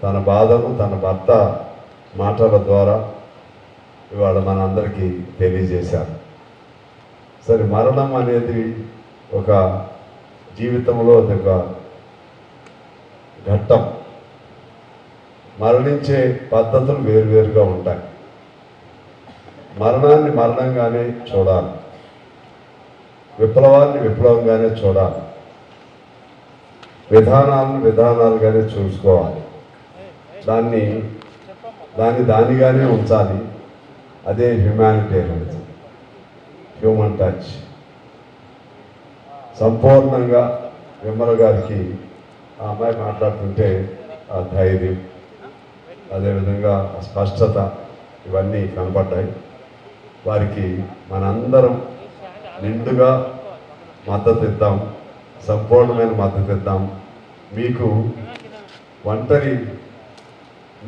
తన బాధను తన భర్త మాటల ద్వారా ఇవాళ మనందరికీ తెలియజేశారు. సరే, మరణం అనేది ఒక జీవితంలో ఒక ఘట్టం. మరణించే పద్ధతులు వేరువేరుగా ఉంటాయి. మరణాన్ని మరణంగానే చూడాలి, విప్లవాన్ని విప్లవంగానే చూడాలి, విధానాలను విధానాలుగానే చూసుకోవాలి, దానిగానే ఉంచాలి. అదే హ్యుమానిటేరియనిజం, హ్యూమన్ టచ్. సంపూర్ణంగా విమల గారికి ఆ అమ్మాయి మాట్లాడుతుంటే ఆ ధైర్యం, అదేవిధంగా స్పష్టత ఇవన్నీ కనపడ్డాయి. వారికి మనందరం నిండుగా మద్దతు ఇద్దాం, సంపూర్ణమైన మద్దతు ఇద్దాం. మీకు ఒంటరి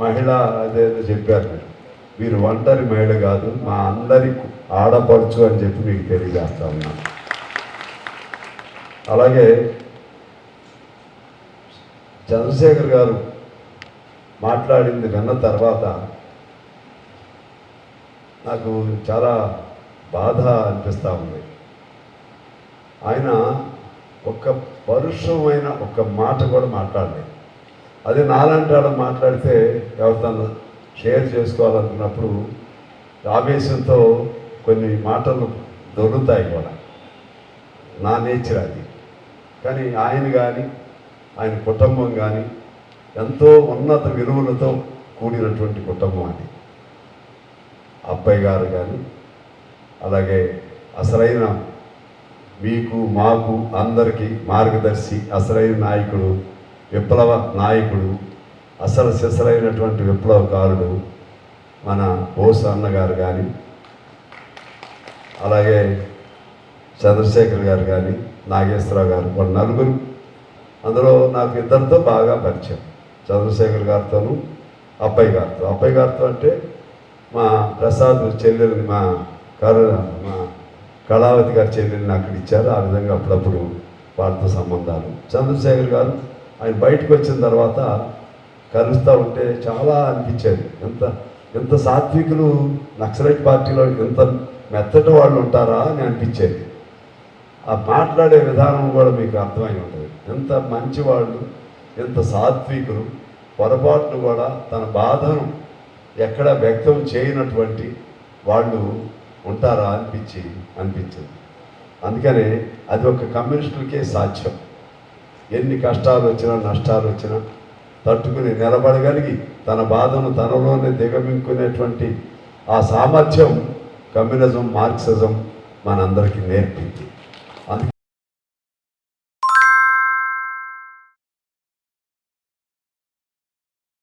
మహిళ అదేదో చెప్పారు, మీరు ఒంటరి మహిళ కాదు, మా అందరి ఆడపడుచు అని చెప్పి మీకు తెలియజేస్తా ఉన్నాను. అలాగే చంద్రశేఖర్ గారు మాట్లాడింది విన్న తర్వాత నాకు చాలా బాధ అనిపిస్తూ ఉంది. ఆయన ఒక్క పరుషమైన ఒక్క మాట కూడా మాట్లాడలేదు. అదే నాలాంటి వాళ్ళు మాట్లాడితే ఎవరితో షేర్ చేసుకోవాలనుకున్నప్పుడు ఆవేశంతో కొన్ని మాటలు దొరుకుతాయి కూడా, నా నేచర్ అది. కానీ ఆయన కానీ ఆయన కుటుంబం కానీ ఎంతో ఉన్నత విలువలతో కూడినటువంటి కుటుంబం అది. అబ్బాయి గారు కానీ, అలాగే అసలైన మీకు మాకు అందరికీ మార్గదర్శి, అసలైన నాయకుడు, విప్లవ నాయకుడు, అసలు సిసలైనటువంటి విప్లవకారుడు మన బోస్ అన్నగారు కానీ, అలాగే చంద్రశేఖర్ గారు కానీ, నాగేశ్వరరావు గారు, వాళ్ళ నలుగురు. అందులో నాకు ఇద్దరితో బాగా పరిచయం, చంద్రశేఖర్ గారితోనూ అబ్బాయి గారితో. అబ్బాయి గారితో అంటే మా ప్రసాద్ చెల్లెల్ని, మా కళావతి గారి చెల్లెల్ని అక్కడ ఇచ్చారు. ఆ విధంగా అప్పుడప్పుడు వారితో సంబంధాలు. చంద్రశేఖర్ గారు ఆయన బయటకు వచ్చిన తర్వాత కలుస్తూ ఉంటే చాలా అనిపించేది, ఎంత సాత్వికులు నక్సలైట్ పార్టీలో ఎంత మెత్తటి వాళ్ళు ఉంటారా అని అనిపించేది. ఆ మాట్లాడే విధానం కూడా మీకు అర్థమై ఉంటుంది. ఎంత మంచివాళ్ళు, ఎంత సాత్వికులు, పొరపాట్లు కూడా తన బాధను ఎక్కడ వ్యక్తం చేయనటువంటి వాళ్ళు ఉంటారా అనిపించింది. అందుకనే అది ఒక కమ్యూనిస్టులకే సాధ్యం. ఎన్ని కష్టాలు వచ్చినా నష్టాలు వచ్చినా తట్టుకుని నిలబడగలిగి తన బాధను తనలోనే దిగమింగుకునేటువంటి ఆ సామర్థ్యం కమ్యూనిజం, మార్క్సిజం మనందరికీ నేర్పింది.